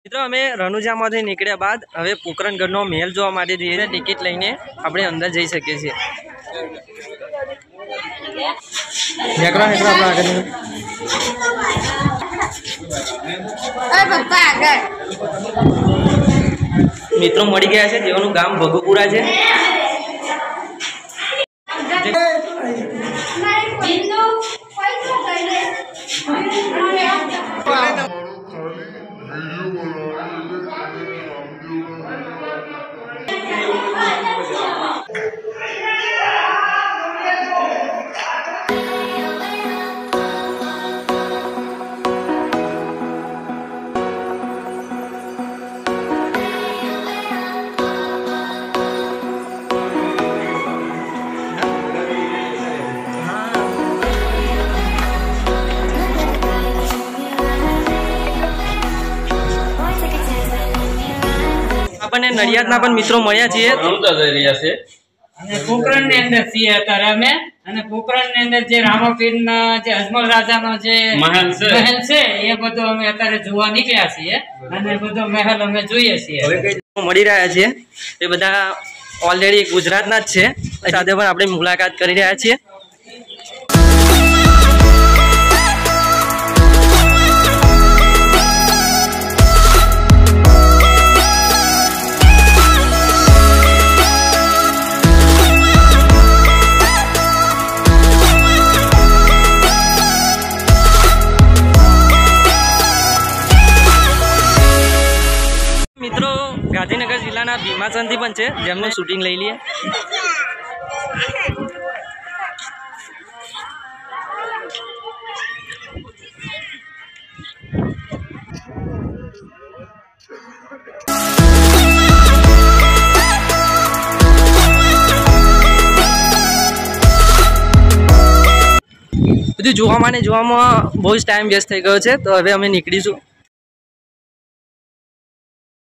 મિત્રો અમે રણુજામાંથી નીકળ્યા બાદ હવે પોકરણગઢનો મહેલ જોવા માટે જઈએ છીએ। ટિકિટ લઈને આપણે અંદર જઈ શકીએ છીએ। મિત્રો મળી ગયા છે, જેઓનું ગામ ભગુપુરા છે। આપણને નડિયાદના પણ મિત્રો મળ્યા છીએ, રણુજા જઈ રહ્યા છે અને પોકરણની અંદર છીએ અત્યારે અમે। અને પોકરણની અંદર જે રામાપીરના જે અજમલ રાજાનો જે મહેલ છે એ બધો અમે અત્યારે જોવા નીકળ્યા છીએ અને બધો મહેલ અમે જોઈએ છીએ। મળી રહ્યા છીએ એ બધા ઓલરેડી ગુજરાતના જ છે, સાથે પણ આપણે મુલાકાત કરી રહ્યા છીએ। મિત્રો ગાંધીનગર જિલ્લાના ભીમાસનથી પણ છે, જેમનું શૂટિંગ લઈ લઈએ। બધું જોવામાં બહુ જ ટાઈમ વેસ્ટ થઈ ગયો છે, તો હવે અમે નીકળીશું।